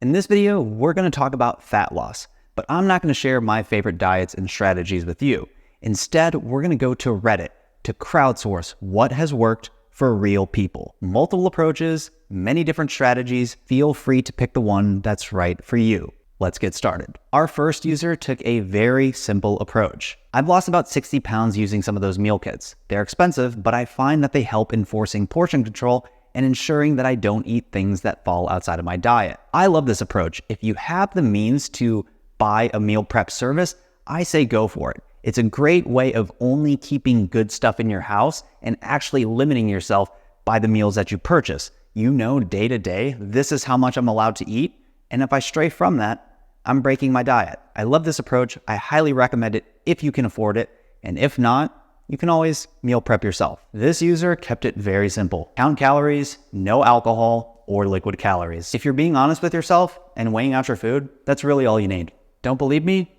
In this video, we're going to talk about fat loss, but I'm not going to share my favorite diets and strategies with you. Instead, we're going to go to Reddit to crowdsource what has worked for real people. Multiple approaches, many different strategies. Feel free to pick the one that's right for you. Let's get started. Our first user took a very simple approach. I've lost about 60 pounds using some of those meal kits. They're expensive, but I find that they help enforcing portion control and ensuring that I don't eat things that fall outside of my diet. I love this approach. If you have the means to buy a meal prep service, I say go for it. It's a great way of only keeping good stuff in your house and actually limiting yourself by the meals that you purchase. You know, day to day, this is how much I'm allowed to eat. And if I stray from that, I'm breaking my diet. I love this approach. I highly recommend it if you can afford it. And if not, you can always meal prep yourself. This user kept it very simple. Count calories, no alcohol or liquid calories. If you're being honest with yourself and weighing out your food, that's really all you need. Don't believe me?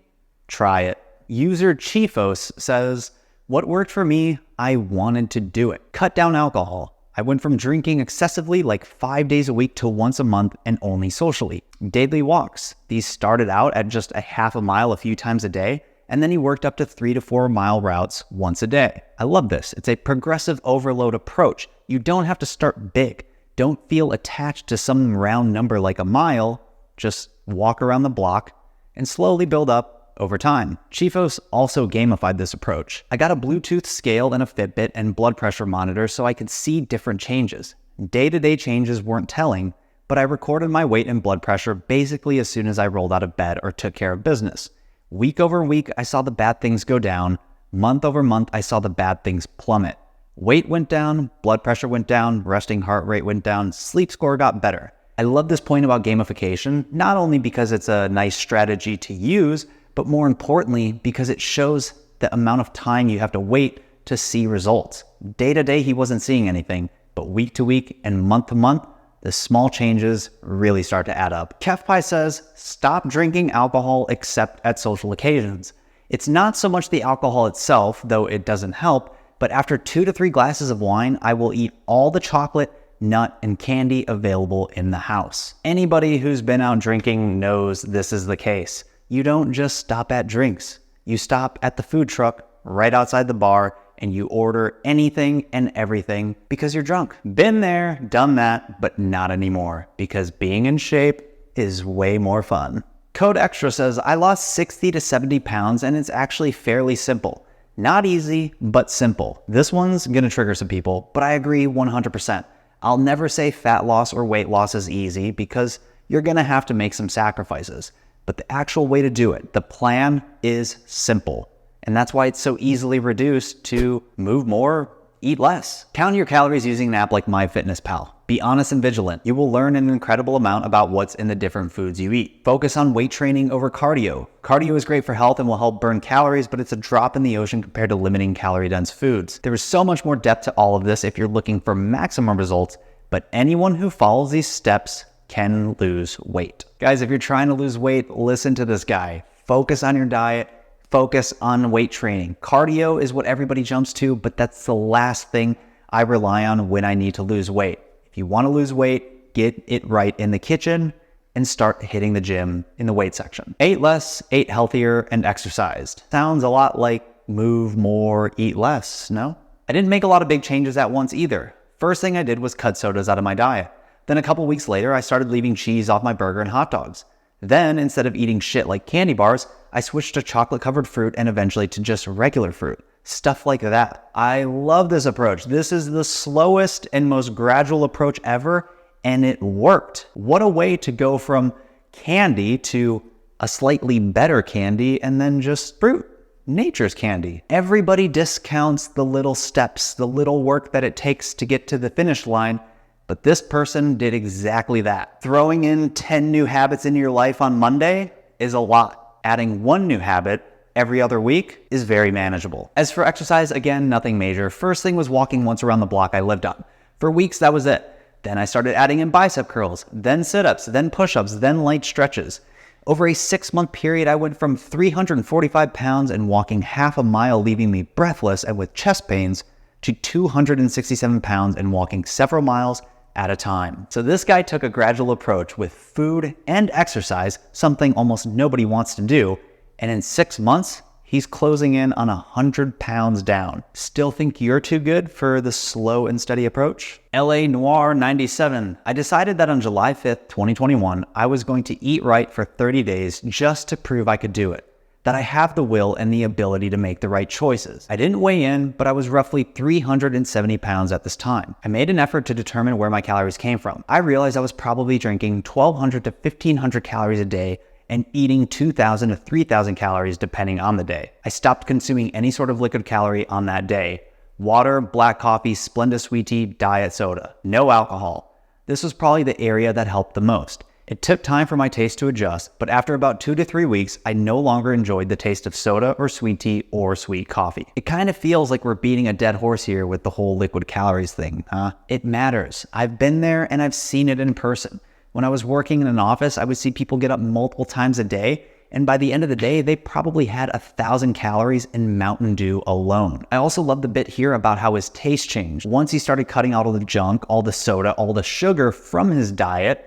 Try it. User Chiefos says, what worked for me, I wanted to do it. Cut down alcohol. I went from drinking excessively like 5 days a week to once a month and only socially. Daily walks. These started out at just a half a mile a few times a day, and then he worked up to 3 to 4 mile routes once a day. I love this. It's a progressive overload approach. You don't have to start big. Don't feel attached to some round number like a mile. Just walk around the block and slowly build up over time. Chiefos also gamified this approach. I got a Bluetooth scale and a Fitbit and blood pressure monitor so I could see different changes. Day-to-day changes weren't telling, but I recorded my weight and blood pressure basically as soon as I rolled out of bed or took care of business. Week over week, I saw the bad things go down. Month over month, I saw the bad things plummet. Weight went down, blood pressure went down, resting heart rate went down, sleep score got better. I love this point about gamification, not only because it's a nice strategy to use, but more importantly, because it shows the amount of time you have to wait to see results. Day to day, he wasn't seeing anything, but week to week and month to month, the small changes really start to add up. Keffpie says, stop drinking alcohol except at social occasions. It's not so much the alcohol itself, though it doesn't help, but after 2 to 3 glasses of wine, I will eat all the chocolate, nut, and candy available in the house. Anybody who's been out drinking knows this is the case. You don't just stop at drinks. You stop at the food truck right outside the bar and you order anything and everything because you're drunk. Been there, done that, but not anymore because being in shape is way more fun. Code Extra says, I lost 60 to 70 pounds and it's actually fairly simple. Not easy, but simple. This one's gonna trigger some people, but I agree 100%. I'll never say fat loss or weight loss is easy because you're gonna have to make some sacrifices. But the actual way to do it, the plan is simple. And that's why it's so easily reduced to move more, eat less. Count your calories using an app like MyFitnessPal. Be honest and vigilant. You will learn an incredible amount about what's in the different foods you eat. Focus on weight training over cardio. Cardio is great for health and will help burn calories, but it's a drop in the ocean compared to limiting calorie-dense foods. There is so much more depth to all of this if you're looking for maximum results, but anyone who follows these steps can lose weight. Guys, if you're trying to lose weight, listen to this guy. Focus on your diet. Focus on weight training. Cardio is what everybody jumps to, but that's the last thing I rely on when I need to lose weight. If you want to lose weight, get it right in the kitchen and start hitting the gym in the weight section. Ate less, ate healthier, and exercised. Sounds a lot like move more, eat less, no? I didn't make a lot of big changes at once either. First thing I did was cut sodas out of my diet. Then a couple weeks later, I started leaving cheese off my burger and hot dogs. Then, instead of eating shit like candy bars, I switched to chocolate-covered fruit and eventually to just regular fruit. Stuff like that. I love this approach. This is the slowest and most gradual approach ever, and it worked. What a way to go from candy to a slightly better candy and then just fruit. Nature's candy. Everybody discounts the little steps, the little work that it takes to get to the finish line. But this person did exactly that. Throwing in 10 new habits into your life on Monday is a lot. Adding 1 new habit every other week is very manageable. As for exercise, again, nothing major. First thing was walking once around the block I lived on. For weeks, that was it. Then I started adding in bicep curls, then sit-ups, then push-ups, then light stretches. Over a 6-month period, I went from 345 pounds and walking half a mile, leaving me breathless and with chest pains, to 267 pounds and walking several miles at a time. So this guy took a gradual approach with food and exercise, something almost nobody wants to do, and in 6 months, he's closing in on 100 pounds down. Still think you're too good for the slow and steady approach? LA Noir 97. I decided that on July 5th, 2021, I was going to eat right for 30 days just to prove I could do it. That I have the will and the ability to make the right choices. I didn't weigh in, but I was roughly 370 pounds at this time. I made an effort to determine where my calories came from. I realized I was probably drinking 1,200 to 1,500 calories a day and eating 2,000 to 3,000 calories depending on the day. I stopped consuming any sort of liquid calorie on that day. Water, black coffee, Splenda sweet tea, diet soda. No alcohol. This was probably the area that helped the most. It took time for my taste to adjust, but after about 2 to 3 weeks, I no longer enjoyed the taste of soda or sweet tea or sweet coffee. It kind of feels like we're beating a dead horse here with the whole liquid calories thing, huh? It matters. I've been there and I've seen it in person. When I was working in an office, I would see people get up multiple times a day, and by the end of the day, they probably had 1,000 calories in Mountain Dew alone. I also love the bit here about how his taste changed. Once he started cutting out all the junk, all the soda, all the sugar from his diet,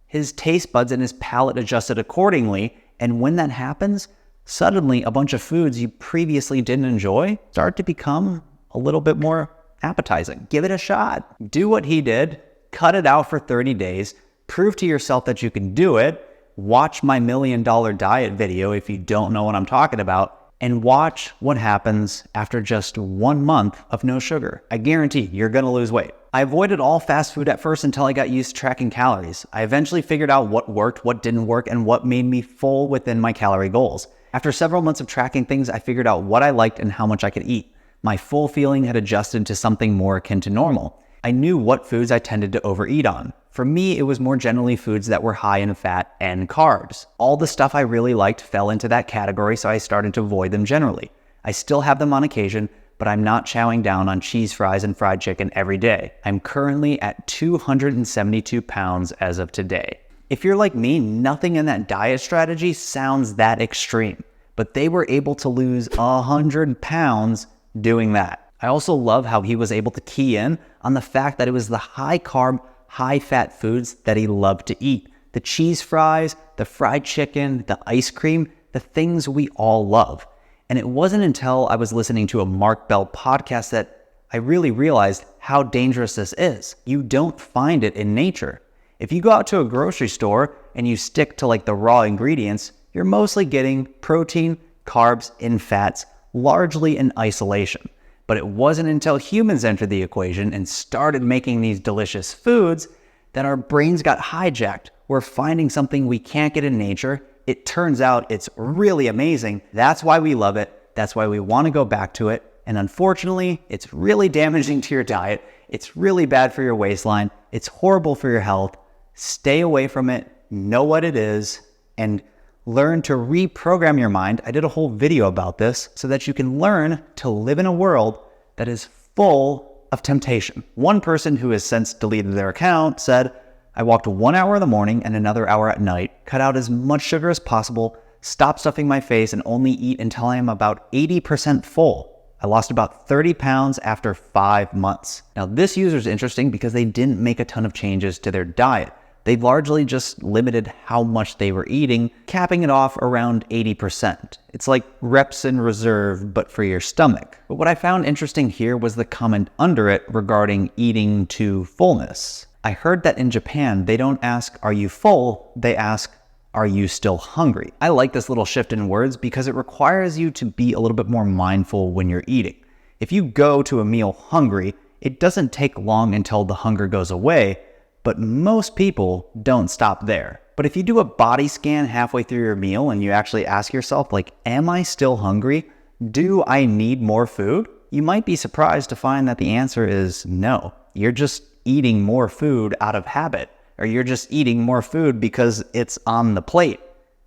his taste buds and his palate adjusted accordingly, and when that happens, suddenly a bunch of foods you previously didn't enjoy start to become a little bit more appetizing. Give it a shot. Do what he did, cut it out for 30 days, prove to yourself that you can do it, watch my $1 million diet video if you don't know what I'm talking about, and watch what happens after just 1 month of no sugar. I guarantee you're gonna lose weight. I avoided all fast food at first until I got used to tracking calories. I eventually figured out what worked, what didn't work, and what made me full within my calorie goals. After several months of tracking things, I figured out what I liked and how much I could eat. My full feeling had adjusted to something more akin to normal. I knew what foods I tended to overeat on. For me, it was more generally foods that were high in fat and carbs. All the stuff I really liked fell into that category, so I started to avoid them generally. I still have them on occasion, but I'm not chowing down on cheese fries and fried chicken every day. I'm currently at 272 pounds as of today. If you're like me, nothing in that diet strategy sounds that extreme, but they were able to lose 100 pounds doing that. I also love how he was able to key in on the fact that it was the high carb, high fat foods that he loved to eat. The cheese fries, the fried chicken, the ice cream, the things we all love. And it wasn't until I was listening to a Mark Bell podcast that I really realized how dangerous this is. You don't find it in nature. If you go out to a grocery store and you stick to like the raw ingredients, you're mostly getting protein, carbs, and fats, largely in isolation. But it wasn't until humans entered the equation and started making these delicious foods that our brains got hijacked. We're finding something we can't get in nature. It turns out it's really amazing. That's why we love it. That's why we want to go back to it. And unfortunately, it's really damaging to your diet. It's really bad for your waistline. It's horrible for your health. Stay away from it. Know what it is and learn to reprogram your mind. I did a whole video about this so that you can learn to live in a world that is full of temptation. One person who has since deleted their account said, I walked 1 hour in the morning and another hour at night, cut out as much sugar as possible, stop stuffing my face, and only eat until I am about 80% full. I lost about 30 pounds after 5 months. Now this user is interesting because they didn't make a ton of changes to their diet. They largely just limited how much they were eating, capping it off around 80%. It's like reps in reserve, but for your stomach. But what I found interesting here was the comment under it regarding eating to fullness. I heard that in Japan, they don't ask, are you full? They ask, are you still hungry? I like this little shift in words because it requires you to be a little bit more mindful when you're eating. If you go to a meal hungry, it doesn't take long until the hunger goes away, but most people don't stop there. But if you do a body scan halfway through your meal and you actually ask yourself, like, am I still hungry? Do I need more food? You might be surprised to find that the answer is no. You're just eating more food out of habit, or you're just eating more food because it's on the plate.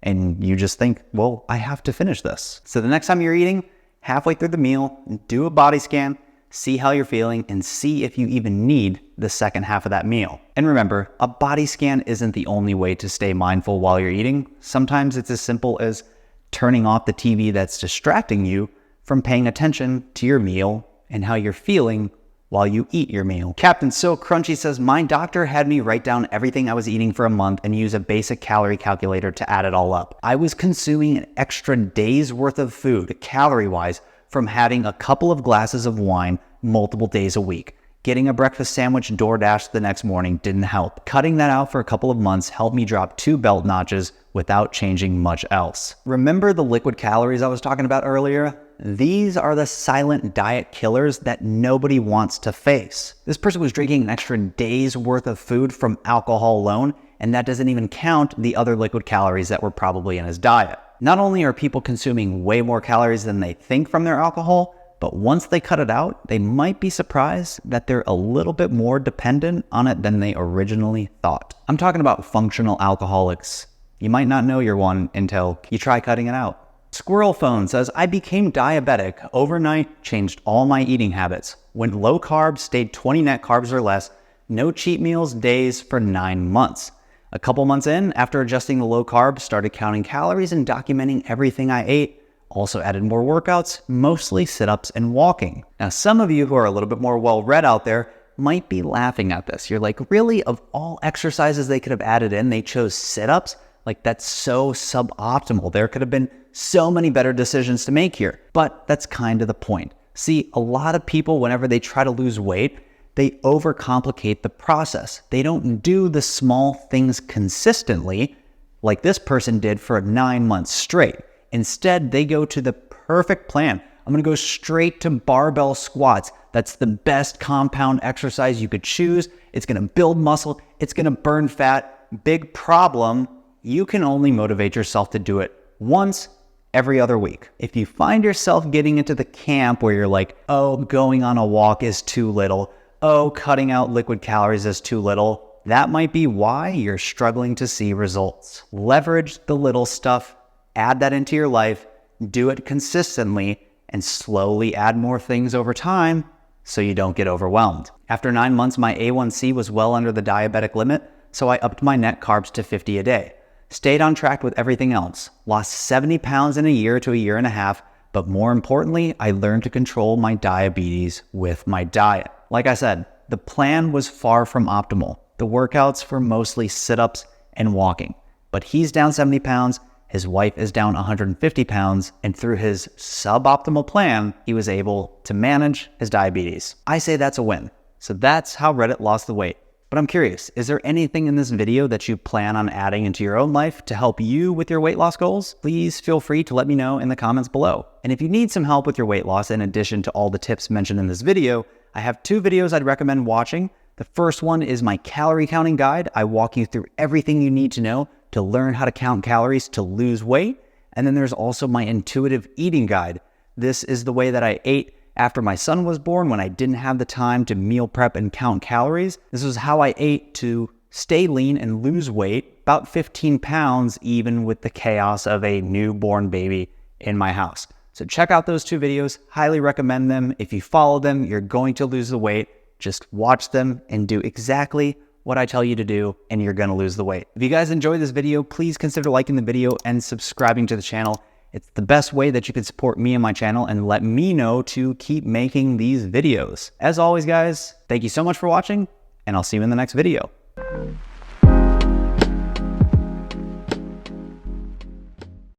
And you just think, well, I have to finish this. So the next time you're eating, halfway through the meal, do a body scan, see how you're feeling, and see if you even need the second half of that meal. And remember, a body scan isn't the only way to stay mindful while you're eating. Sometimes it's as simple as turning off the TV that's distracting you from paying attention to your meal and how you're feeling while you eat your meal. Kapt-so-krunchy says, my doctor had me write down everything I was eating for a month and use a basic calorie calculator to add it all up. I was consuming an extra day's worth of food, calorie-wise, from having a couple of glasses of wine multiple days a week. Getting a breakfast sandwich DoorDash the next morning didn't help. Cutting that out for a couple of months helped me drop 2 belt notches without changing much else. Remember the liquid calories I was talking about earlier? These are the silent diet killers that nobody wants to face. This person was drinking an extra day's worth of food from alcohol alone, and that doesn't even count the other liquid calories that were probably in his diet. Not only are people consuming way more calories than they think from their alcohol, but once they cut it out, they might be surprised that they're a little bit more dependent on it than they originally thought. I'm talking about functional alcoholics. You might not know you're one until you try cutting it out. Squirrel-phone says, I became diabetic overnight, changed all my eating habits. Went low carb, stayed 20 net carbs or less, no cheat meals days for 9 months. A couple months in, after adjusting the low carb, started counting calories and documenting everything I ate. Also added more workouts, mostly sit-ups and walking. Now, some of you who are a little bit more well-read out there might be laughing at this. You're like, really? Of all exercises they could have added in, they chose sit-ups? Like, that's so suboptimal. There could have been so many better decisions to make here. But that's kind of the point. See, a lot of people, whenever they try to lose weight, they overcomplicate the process. They don't do the small things consistently like this person did for 9 months straight. Instead, they go to the perfect plan. I'm gonna go straight to barbell squats. That's the best compound exercise you could choose. It's gonna build muscle. It's gonna burn fat. Big problem, you can only motivate yourself to do it once every other week. If you find yourself getting into the camp where you're like, oh, going on a walk is too little, oh, cutting out liquid calories is too little, that might be why you're struggling to see results. Leverage the little stuff, add that into your life, do it consistently, and slowly add more things over time so you don't get overwhelmed. After 9 months, my A1C was well under the diabetic limit, so I upped my net carbs to 50 a day. Stayed on track with everything else, lost 70 pounds in a year to a year and a half, but more importantly, I learned to control my diabetes with my diet. Like I said, the plan was far from optimal. The workouts were mostly sit-ups and walking, but he's down 70 pounds, his wife is down 150 pounds, and through his suboptimal plan, he was able to manage his diabetes. I say that's a win. So that's how Reddit lost the weight. But I'm curious, is there anything in this video that you plan on adding into your own life to help you with your weight loss goals? Please feel free to let me know in the comments below. And if you need some help with your weight loss, in addition to all the tips mentioned in this video, I have 2 videos I'd recommend watching. The first one is my calorie counting guide. I walk you through everything you need to know to learn how to count calories to lose weight. And then there's also my intuitive eating guide. This is the way that I ate after my son was born when I didn't have the time to meal prep and count calories. This was how I ate to stay lean and lose weight, about 15 pounds, even with the chaos of a newborn baby in my house. So check out those 2 videos, highly recommend them. If you follow them, you're going to lose the weight. Just watch them and do exactly what I tell you to do, and you're gonna lose the weight. If you guys enjoyed this video, please consider liking the video and subscribing to the channel. It's the best way that you can support me and my channel and let me know to keep making these videos. As always, guys, thank you so much for watching, and I'll see you in the next video.